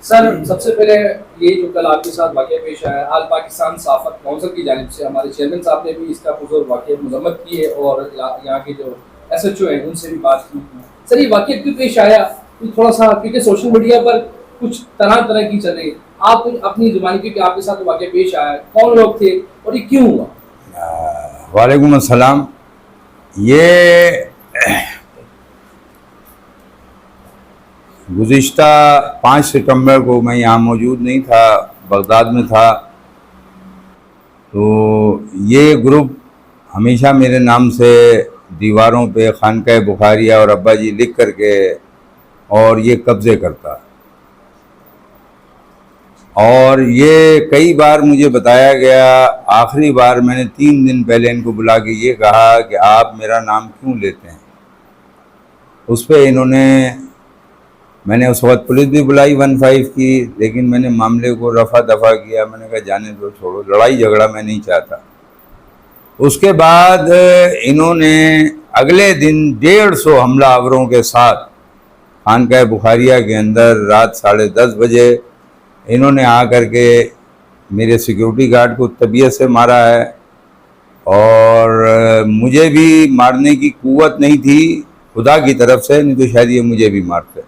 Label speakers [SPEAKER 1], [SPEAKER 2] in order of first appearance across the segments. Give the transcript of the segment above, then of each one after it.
[SPEAKER 1] سر سب سے پہلے یہ جو کل آپ کے ساتھ واقعہ پیش آیا ہے، آل پاکستان صحافت کونسل کی جانب سے ہمارے چیئرمین صاحب نے بھی اس کا پرزور واقعہ مذمت کی ہے اور یہاں کے جو ایس ایچ او ہیں ان سے بھی بات کی. سر یہ واقعہ کیوں پیش آیا تھوڑا سا، کیونکہ سوشل میڈیا پر کچھ طرح کی چل رہی ہے، آپ اپنی زبانی کیونکہ آپ کے ساتھ واقعہ پیش آیا ہے، کون لوگ تھے اور یہ کیوں ہوا؟
[SPEAKER 2] وعلیکم السلام. یہ گزشتہ 5 ستمبر کو میں یہاں موجود نہیں تھا، بغداد میں تھا. تو یہ گروپ ہمیشہ میرے نام سے دیواروں پہ خانقاہ بخاریہ اور ابا جی لکھ کر کے اور یہ قبضے کرتا، اور یہ کئی بار مجھے بتایا گیا. آخری بار میں نے 3 دن پہلے ان کو بلا کے یہ کہا کہ آپ میرا نام کیوں لیتے ہیں. اس پہ میں نے اس وقت پولیس بھی بلائی 15 کی، لیکن میں نے معاملے کو رفع دفع کیا. میں نے کہا جانے دو، چھوڑو، لڑائی جھگڑا میں نہیں چاہتا. اس کے بعد انہوں نے اگلے دن 150 حملہ آوروں کے ساتھ خانقاہ بخاریہ کے اندر رات 10:30 بجے انہوں نے آ کر کے میرے سیکیورٹی گارڈ کو طبیعت سے مارا ہے، اور مجھے بھی مارنے کی قوت نہیں تھی خدا کی طرف سے، نہیں تو شاید یہ مجھے بھی مارتے.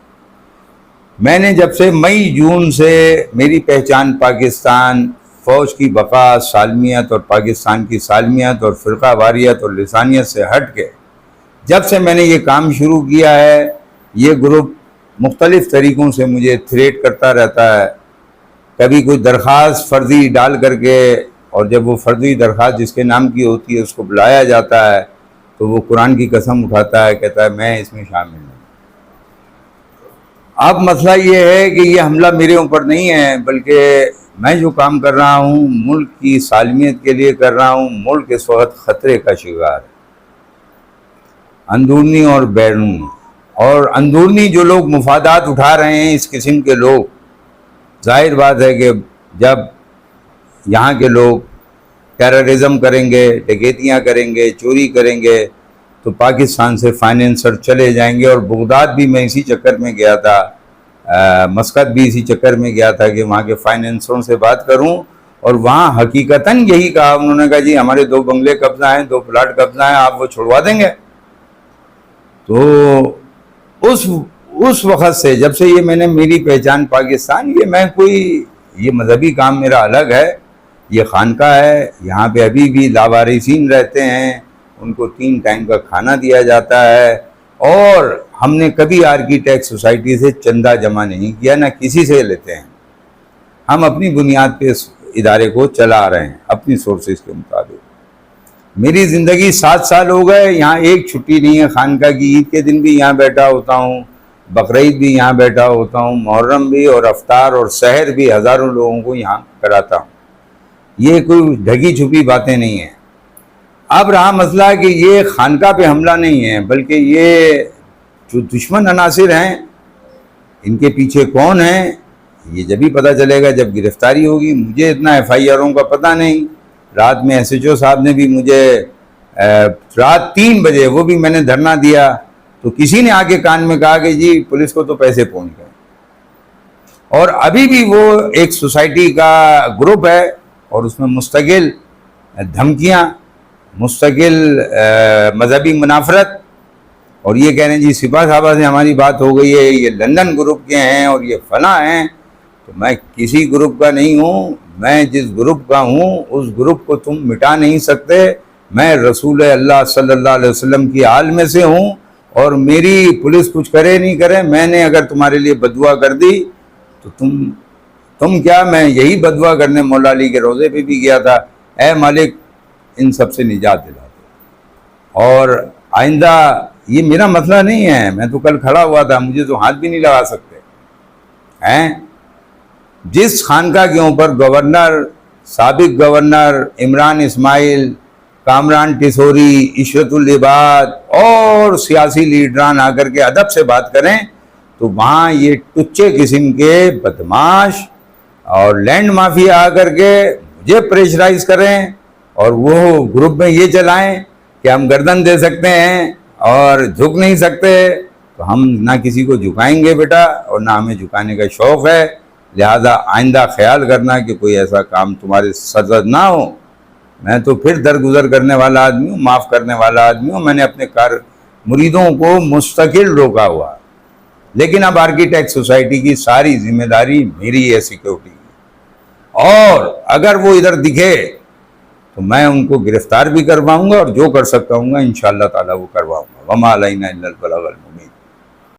[SPEAKER 2] میں نے جب سے مئی جون سے میری پہچان پاکستان، فوج کی بقا، سالمیت اور پاکستان کی سالمیت اور فرقہ واریت اور لسانیت سے ہٹ کے جب سے میں نے یہ کام شروع کیا ہے، یہ گروپ مختلف طریقوں سے مجھے تھریٹ کرتا رہتا ہے. کبھی کوئی درخواست فرضی ڈال کر کے، اور جب وہ فرضی درخواست جس کے نام کی ہوتی ہے اس کو بلایا جاتا ہے تو وہ قرآن کی قسم اٹھاتا ہے، کہتا ہے میں اس میں شامل ہوں. اب مسئلہ یہ ہے کہ یہ حملہ میرے اوپر نہیں ہے، بلکہ میں جو کام کر رہا ہوں ملک کی سالمیت کے لیے کر رہا ہوں. ملک اس وقت خطرے کا شکار ہے، اندرونی اور بیرونی. اور اندرونی جو لوگ مفادات اٹھا رہے ہیں، اس قسم کے لوگ، ظاہر بات ہے کہ جب یہاں کے لوگ ٹیررزم کریں گے، ڈکیتیاں کریں گے، چوری کریں گے، تو پاکستان سے فائنینسر چلے جائیں گے. اور بغداد بھی میں اسی چکر میں گیا تھا، مسقط بھی اسی چکر میں گیا تھا کہ وہاں کے فائنینسروں سے بات کروں، اور وہاں حقیقتاً یہی کہا. انہوں نے کہا جی ہمارے 2 بنگلے قبضہ ہیں، 2 پلاٹ قبضہ ہیں، آپ وہ چھڑوا دیں گے. تو اس وقت سے جب سے یہ میں نے میری پہچان پاکستان، یہ مذہبی کام میرا الگ ہے. یہ خانقاہ ہے، یہاں پہ ابھی بھی لاوارثین رہتے ہیں، ان کو 3 ٹائم کا کھانا دیا جاتا ہے. اور ہم نے کبھی آرکیٹیکٹ سوسائٹی سے چندہ جمع نہیں کیا، نہ کسی سے لیتے ہیں. ہم اپنی بنیاد پہ اس ادارے کو چلا رہے ہیں اپنی سورسز کے مطابق. میری زندگی 7 سال ہو گئے، یہاں ایک چھٹی نہیں ہے خانقاہ کی. عید کے دن بھی یہاں بیٹھا ہوتا ہوں، بقرعید بھی یہاں بیٹھا ہوتا ہوں، محرم بھی، اور افطار اور سحر بھی ہزاروں لوگوں کو یہاں کراتا ہوں. یہ کوئی ڈھکی چھپی باتیں نہیں ہیں. اب رہا مسئلہ کہ یہ خانقاہ پہ حملہ نہیں ہے، بلکہ یہ جو دشمن عناصر ہیں ان کے پیچھے کون ہیں یہ جب ہی پتہ چلے گا جب گرفتاری ہوگی. مجھے اتنا FIRوں کا پتہ نہیں. رات میں SHO صاحب نے بھی مجھے رات 3 بجے، وہ بھی میں نے دھرنا دیا تو کسی نے آ کے کان میں کہا کہ جی پولیس کو تو پیسے پہنچ گئے. اور ابھی بھی وہ ایک سوسائٹی کا گروپ ہے، اور اس میں مستقل دھمکیاں، مستقل مذہبی منافرت. اور یہ کہہ رہے ہیں جی سپاہ صاحبہ سے ہماری بات ہو گئی ہے، یہ لندن گروپ کے ہیں اور یہ فلاں ہیں. تو میں کسی گروپ کا نہیں ہوں. میں جس گروپ کا ہوں اس گروپ کو تم مٹا نہیں سکتے. میں رسول اللہ صلی اللہ علیہ وسلم کی آل میں سے ہوں، اور میری پولیس کچھ کرے نہیں کرے، میں نے اگر تمہارے لیے بددعا کر دی تو تم کیا، میں یہی بددعا کرنے مولا علی کے روضے پہ بھی گیا تھا، اے مالک ان سب سے نجات دلا دے. اور آئندہ یہ میرا مسئلہ نہیں ہے، میں تو کل کھڑا ہوا تھا، مجھے تو ہاتھ بھی نہیں لگا سکتے ہیں. جس خانقاہ کے اوپر گورنر، سابق گورنر عمران اسماعیل، کامران ٹیسوری، عشرت العباد اور سیاسی لیڈران آ کر کے ادب سے بات کریں، تو وہاں یہ ٹچے قسم کے بدماش اور لینڈ مافیا آ کر کے مجھے پریشرائز کریں، اور وہ گروپ میں یہ چلائیں کہ ہم گردن دے سکتے ہیں اور جھک نہیں سکتے. تو ہم نہ کسی کو جھکائیں گے بیٹا اور نہ ہمیں جھکانے کا شوق ہے، لہذا آئندہ خیال کرنا کہ کوئی ایسا کام تمہارے سرزد نہ ہو۔ میں تو پھر درگزر کرنے والا آدمی ہوں، معاف کرنے والا آدمی ہوں، میں نے اپنے مریدوں کو مستقل روکا ہوا، لیکن اب آرکیٹیکٹ سوسائٹی کی ساری ذمہ داری میری ہے سیکیورٹی کی، اور اگر وہ ادھر دکھے تو میں ان کو گرفتار بھی کرواؤں گا اور جو کر سکتا ہوں گا انشاءاللہ تعالی وہ کرواؤں گا۔ وما علینا الا البلاغ المبین۔